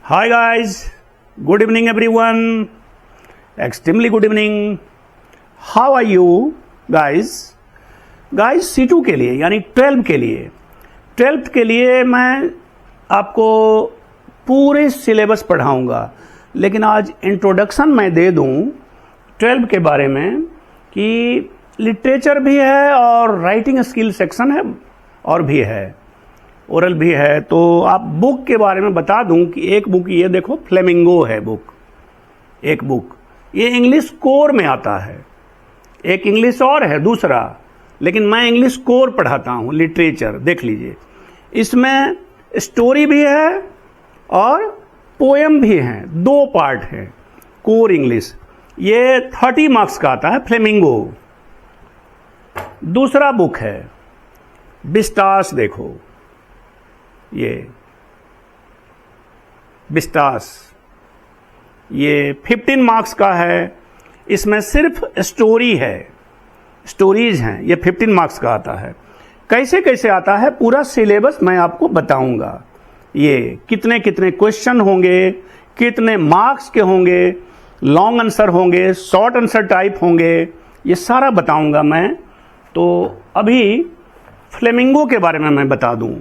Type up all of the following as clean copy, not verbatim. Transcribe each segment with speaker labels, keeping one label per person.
Speaker 1: Hi guys, good evening everyone, extremely good evening. How are you guys? Guys C2 के लिए यानी 12th के लिए मैं आपको पूरे सिलेबस पढ़ाऊंगा, लेकिन आज इंट्रोडक्शन मैं दे दूं 12 के बारे में कि लिटरेचर भी है और राइटिंग स्किल सेक्शन है और भी है, ओरल भी है। तो आप बुक के बारे में बता दूं कि एक बुक ये देखो फ्लेमिंगो है बुक, एक बुक ये इंग्लिश कोर में आता है, एक इंग्लिश और है दूसरा, लेकिन मैं इंग्लिश कोर पढ़ाता हूं लिटरेचर। देख लीजिए, इसमें स्टोरी भी है और पोएम भी हैं, 2 पार्ट हैं। कोर इंग्लिश ये 30 मार्क्स का आता है फ्लेमिंगो। दूसरा बुक है बिस्टास, देखो ये बिस्टास, ये 15 मार्क्स का है। इसमें सिर्फ स्टोरी है, स्टोरीज हैं, ये 15 मार्क्स का आता है। कैसे कैसे आता है पूरा सिलेबस मैं आपको बताऊंगा। ये कितने कितने क्वेश्चन होंगे, कितने मार्क्स के होंगे, लॉन्ग आंसर होंगे, शॉर्ट आंसर टाइप होंगे, ये सारा बताऊंगा मैं। तो अभी फ्लेमिंगो के बारे में मैं बता दूं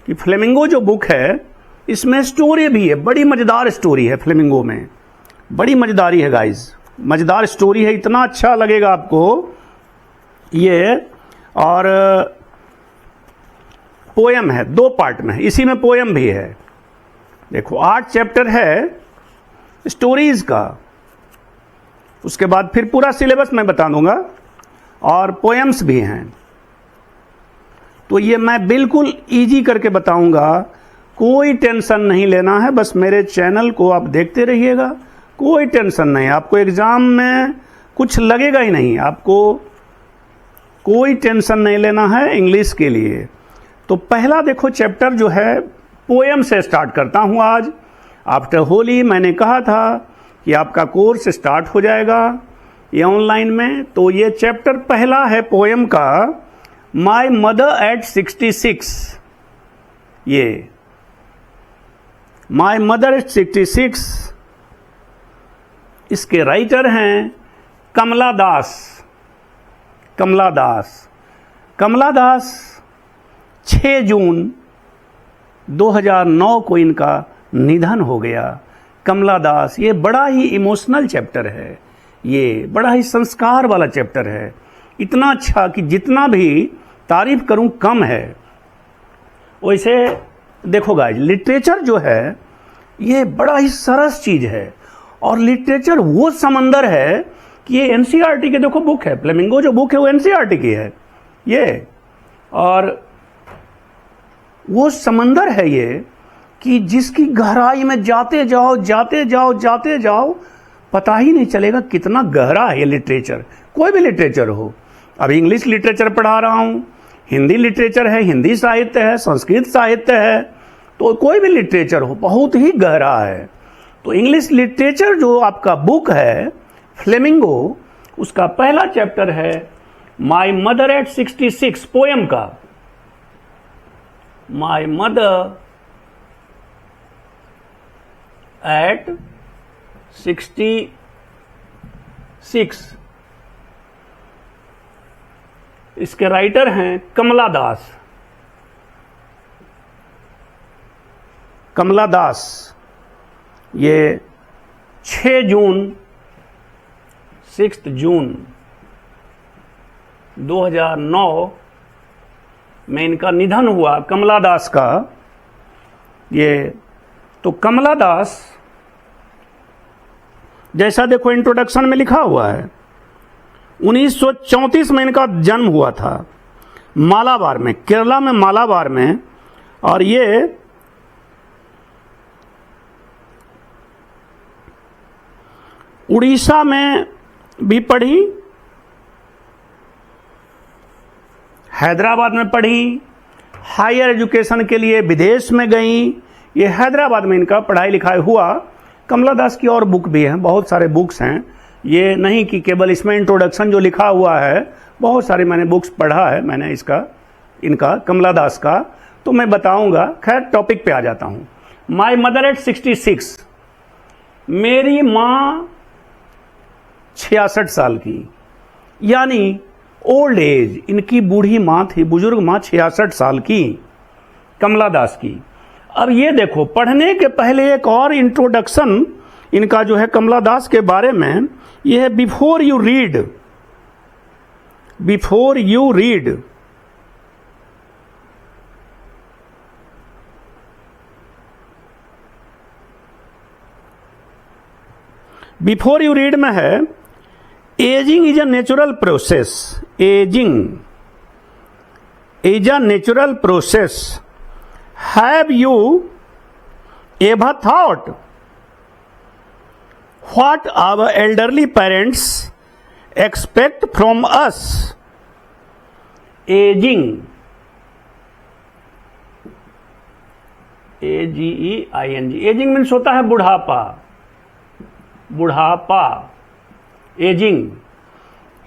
Speaker 1: कि फ्लेमिंगो जो बुक है इसमें स्टोरी भी है, बड़ी मजेदार स्टोरी है फ्लेमिंगो में, बड़ी मजेदारी है गाइस, मजेदार स्टोरी है, इतना अच्छा लगेगा आपको ये। और पोएम है, 2 पार्ट में है, इसी में पोएम भी है। देखो 8 चैप्टर है स्टोरीज का, उसके बाद फिर पूरा सिलेबस मैं बता दूंगा और पोएम्स भी हैं। तो ये मैं बिल्कुल इजी करके बताऊंगा, कोई टेंशन नहीं लेना है, बस मेरे चैनल को आप देखते रहिएगा, कोई टेंशन नहीं। आपको एग्जाम में कुछ लगेगा ही नहीं, आपको कोई टेंशन नहीं लेना है इंग्लिश के लिए। तो पहला देखो चैप्टर जो है पोएम से स्टार्ट करता हूं आज। आफ्टर होली मैंने कहा था कि आपका कोर्स स्टार्ट हो जाएगा ये ऑनलाइन में। तो ये चैप्टर पहला है पोएम का, माई मदर एट 66। ये माई मदर एट 66, इसके राइटर हैं कमला दास। कमला दास 6 जून 2009 को इनका निधन हो गया। कमला दास, ये बड़ा ही इमोशनल चैप्टर है, ये बड़ा ही संस्कार वाला चैप्टर है, इतना अच्छा कि जितना भी तारीफ करूं कम है। वैसे देखो गाइस, लिटरेचर जो है ये बड़ा ही सरस चीज है, और लिटरेचर वो समंदर है कि ये एनसीईआरटी के देखो बुक है, फ्लेमिंगो जो बुक है वो एनसीईआरटी की है ये, और वो समंदर है ये कि जिसकी गहराई में जाते जाओ पता ही नहीं चलेगा कितना गहरा है ये लिटरेचर। कोई भी लिटरेचर हो, अब इंग्लिश लिटरेचर पढ़ा रहा हूं, हिंदी लिटरेचर है, हिंदी साहित्य है, संस्कृत साहित्य है, तो कोई भी लिटरेचर हो बहुत ही गहरा है। तो इंग्लिश लिटरेचर जो आपका बुक है फ्लेमिंगो, उसका पहला चैप्टर है माई मदर एट 66, पोएम का। माई मदर एट 66, इसके राइटर हैं कमला दास। कमला दास ये 6 जून 2009 में इनका निधन हुआ, कमला दास का। ये तो कमला दास जैसा देखो इंट्रोडक्शन में लिखा हुआ है 1934 में इनका जन्म हुआ था मालाबार में, केरला में मालाबार में। और ये उड़ीसा में भी पढ़ी, हैदराबाद में पढ़ी, हायर एजुकेशन के लिए विदेश में गई। ये हैदराबाद में इनका पढ़ाई लिखाई हुआ। कमला दास की और बुक भी हैं, बहुत सारे बुक्स हैं, ये नहीं कि केवल इसमें इंट्रोडक्शन जो लिखा हुआ है, बहुत सारे मैंने बुक्स पढ़ा है मैंने इनका कमला दास का, तो मैं बताऊंगा। खैर टॉपिक पे आ जाता हूं। माई मदर एट 66, मेरी मां 66 साल की, यानी ओल्ड एज, इनकी बूढ़ी मां थी, बुजुर्ग मां 66 साल की, कमला दास की। अब ये देखो, पढ़ने के पहले एक और इंट्रोडक्शन इनका जो है कमला दास के बारे में, यह है before you read, before you read, before you read में है, ageing is a natural process, ageing is a natural process, have you ever thought what our elderly parents expect from us? Ageing, AGEING, ageing means होता है बुढ़ापा, बुढ़ापा, ageing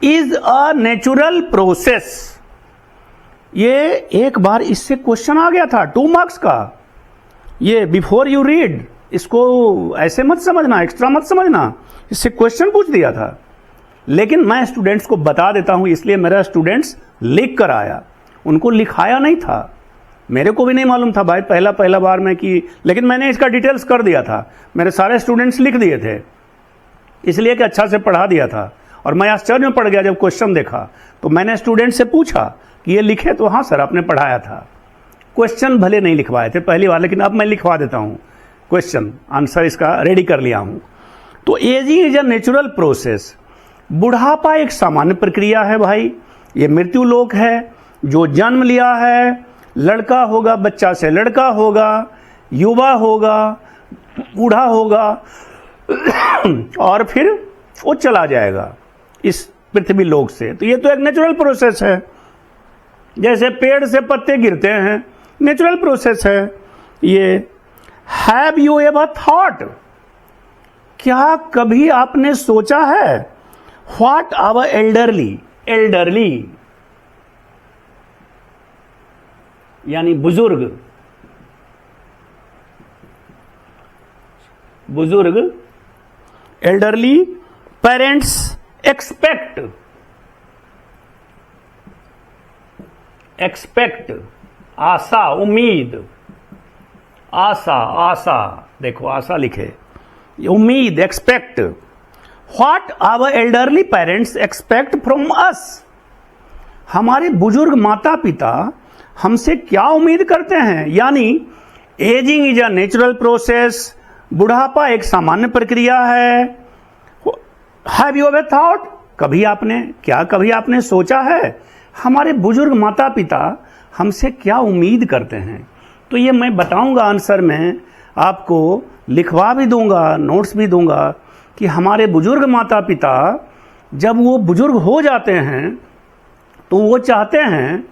Speaker 1: is a natural process. ये एक बार इससे question आ गया था 2 marks का, ये बिफोर यू रीड, इसको ऐसे मत समझना, एक्स्ट्रा मत समझना, इससे क्वेश्चन पूछ दिया था। लेकिन मैं स्टूडेंट्स को बता देता हूं, इसलिए मेरा स्टूडेंट्स लिख कर आया, उनको लिखाया नहीं था, मेरे को भी नहीं मालूम था भाई, पहला बार मैं की, लेकिन मैंने इसका डिटेल्स कर दिया था, मेरे सारे स्टूडेंट्स लिख दिए थे, इसलिए कि अच्छा से पढ़ा दिया था। और मैं आश्चर्य में पड़ गया जब क्वेश्चन देखा, तो मैंने स्टूडेंट से पूछा कि ये लिखे, तो हाँ सर आपने पढ़ाया था। क्वेश्चन भले नहीं लिखवाए थे पहली बार, लेकिन अब मैं लिखवा देता हूँ, क्वेश्चन आंसर इसका रेडी कर लिया हूँ। तो ageing is a natural process, बुढ़ापा एक सामान्य प्रक्रिया है भाई, ये मृत्यु लोक है, जो जन्म लिया है, लड़का होगा, बच्चा से लड़का होगा, युवा होगा, बूढ़ा होगा और फिर वो चला जाएगा इस पृथ्वी लोक से। तो ये तो एक नेचुरल प्रोसेस है, जैसे पेड़ से पत्ते गिरते हैं, नेचुरल प्रोसेस है ये। हैव यू एवर थॉट, क्या कभी आपने सोचा है, व्हाट आवर एल्डरली, एल्डरली यानी बुजुर्ग, बुजुर्ग, एल्डरली पेरेंट्स एक्सपेक्ट, एक्सपेक्ट आशा, उम्मीद, आशा, आशा, देखो आशा लिखे, उम्मीद, expect, what our elderly parents expect from us, हमारे बुजुर्ग माता पिता हमसे क्या उम्मीद करते हैं। यानी ageing is a natural process, बुढ़ापा एक सामान्य प्रक्रिया है। हैव यू एवर थॉट, कभी आपने सोचा है हमारे बुजुर्ग माता पिता हमसे क्या उम्मीद करते हैं। तो ये मैं बताऊंगा आंसर में, आपको लिखवा भी दूंगा, नोट्स भी दूंगा कि हमारे बुजुर्ग माता पिता जब वो बुजुर्ग हो जाते हैं तो वो चाहते हैं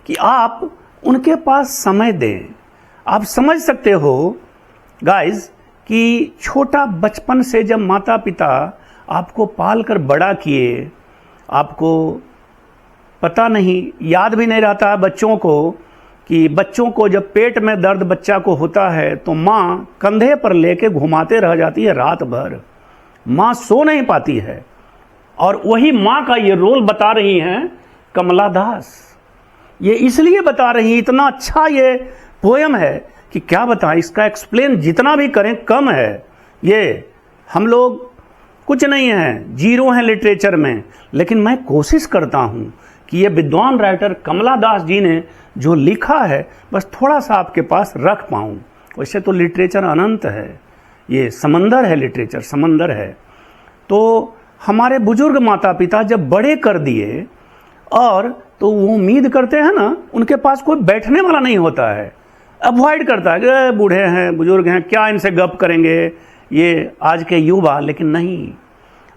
Speaker 1: कि आप उनके पास समय दें। आप समझ सकते हो गाइस कि छोटा बचपन से जब माता पिता आपको पाल कर बड़ा किए, आपको पता नहीं, याद भी नहीं रहता है बच्चों को कि बच्चों को जब पेट में दर्द बच्चा को होता है तो माँ कंधे पर लेके घुमाते रह जाती है रात भर, माँ सो नहीं पाती है। और वही माँ का ये रोल बता रही हैं कमला दास, ये इसलिए बता रही, इतना अच्छा ये पोयम है कि क्या बताएं, इसका एक्सप्लेन जितना भी करें कम है। ये हम लोग कुछ नहीं है, जीरो हैं लिटरेचर में, लेकिन मैं कोशिश करता हूं कि ये विद्वान राइटर कमला दास जी ने जो लिखा है बस थोड़ा सा आपके पास रख पाऊं। वैसे तो लिटरेचर अनंत है, ये समंदर है, लिटरेचर समंदर है। तो हमारे बुजुर्ग माता पिता जब बड़े कर दिए और तो वो उम्मीद करते हैं ना, उनके पास कोई बैठने वाला नहीं होता है, अवॉइड करता है कि बूढ़े हैं, बुजुर्ग हैं, क्या इनसे गप करेंगे ये आज के युवा। लेकिन नहीं,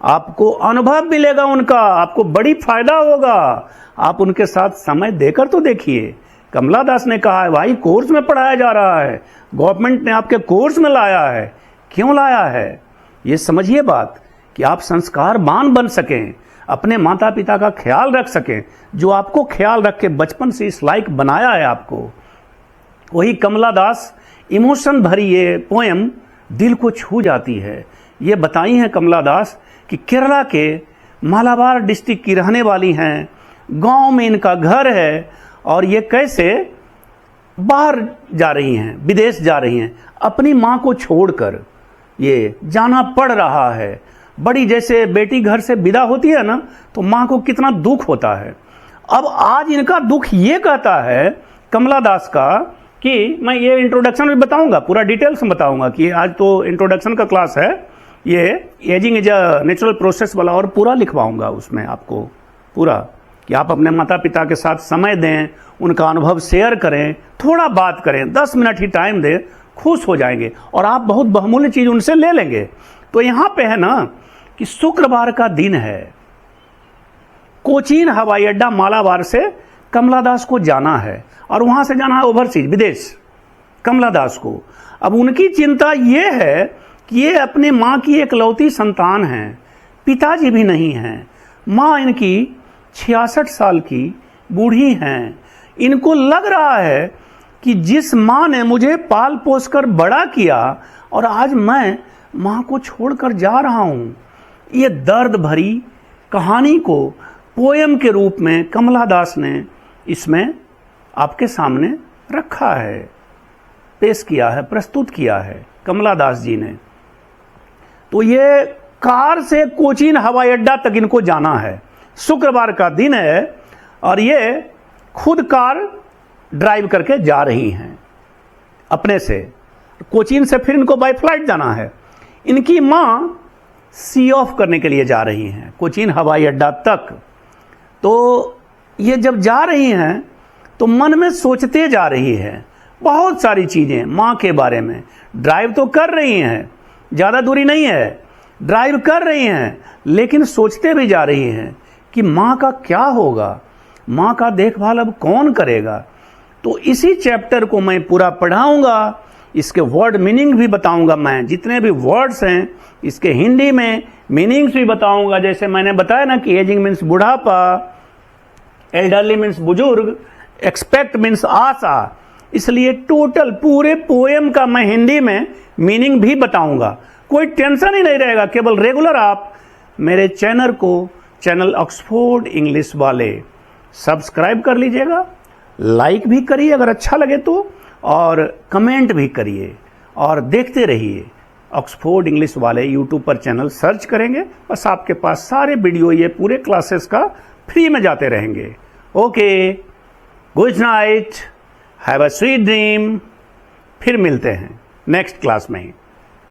Speaker 1: आपको अनुभव मिलेगा उनका, आपको बड़ी फायदा होगा, आप उनके साथ समय देकर तो देखिए। कमला दास ने कहा है भाई कोर्स में पढ़ाया जा रहा है, गवर्नमेंट ने आपके कोर्स में लाया है। क्यों लाया है ये समझिए बात, कि आप संस्कारवान बन सकें, अपने माता पिता का ख्याल रख सकें, जो आपको ख्याल रख के बचपन से इस लायक बनाया है आपको। वही कमला दास इमोशन भरी ये पोएम दिल को छू जाती है। ये बताई हैं कमला दास कि केरला के मालाबार डिस्ट्रिक्ट की रहने वाली हैं, गांव में इनका घर है और ये कैसे बाहर जा रही हैं, विदेश जा रही हैं, अपनी मां को छोड़कर ये जाना पड़ रहा है। बड़ी जैसे बेटी घर से विदा होती है ना, तो मां को कितना दुख होता है। अब आज इनका दुख ये कहता है कमला दास का कि मैं ये इंट्रोडक्शन भी बताऊंगा, पूरा डिटेल्स में बताऊंगा कि आज तो इंट्रोडक्शन का क्लास है, ये ageing is a natural process वाला और पूरा लिखवाऊंगा उसमें आपको पूरा, कि आप अपने माता पिता के साथ समय दें, उनका अनुभव शेयर करें, थोड़ा बात करें, 10 मिनट ही टाइम दें, खुश हो जाएंगे और आप बहुत बहुमूल्य चीज उनसे ले लेंगे। तो यहां पे है ना कि शुक्रवार का दिन है, कोचीन हवाई अड्डा मालाबार से कमला दास को जाना है और वहां से जाना है ओवरसीज, विदेश, कमला दास को। अब उनकी चिंता यह है कि ये अपने मां की एकलौती संतान है, पिताजी भी नहीं हैं, मां इनकी 66 साल की बूढ़ी हैं। इनको लग रहा है कि जिस मां ने मुझे पाल पोस कर बड़ा किया और आज मैं मां को छोड़कर जा रहा हूं। ये दर्द भरी कहानी को पोएम के रूप में कमला दास ने इसमें आपके सामने रखा है, पेश किया है, प्रस्तुत किया है कमला दास जी ने। तो ये कार से कोचीन हवाई अड्डा तक इनको जाना है, शुक्रवार का दिन है और ये खुद कार ड्राइव करके जा रही हैं अपने से। कोचीन से फिर इनको बाय फ्लाइट जाना है। इनकी मां सी ऑफ करने के लिए जा रही हैं कोचीन हवाई अड्डा तक। तो ये जब जा रही हैं तो मन में सोचते जा रही है बहुत सारी चीजें मां के बारे में। ड्राइव तो कर रही हैं, ज्यादा दूरी नहीं है, ड्राइव कर रही हैं, लेकिन सोचते भी जा रही हैं कि मां का क्या होगा, मां का देखभाल अब कौन करेगा। तो इसी चैप्टर को मैं पूरा पढ़ाऊंगा, इसके वर्ड मीनिंग भी बताऊंगा। मैं जितने भी वर्ड्स हैं इसके हिंदी में मीनिंग्स भी बताऊंगा। जैसे मैंने बताया ना कि एजिंग मीन्स बुढ़ापा, एल्डरली मीन्स बुजुर्ग, एक्सपेक्ट मीन्स आशा। इसलिए टोटल पूरे पोएम का मैं हिंदी में मीनिंग भी बताऊंगा। कोई टेंशन ही नहीं रहेगा। केवल रेगुलर आप मेरे चैनल को, चैनल ऑक्सफोर्ड इंग्लिश वाले, सब्सक्राइब कर लीजिएगा, लाइक भी करिए अगर अच्छा लगे तो, और कमेंट भी करिए और देखते रहिए। ऑक्सफोर्ड इंग्लिश वाले यूट्यूब पर चैनल सर्च करेंगे, बस आपके पास सारे वीडियो ये पूरे क्लासेस का फ्री में जाते रहेंगे। Okay, good night, have a sweet dream. फिर मिलते हैं नेक्स्ट क्लास में ही।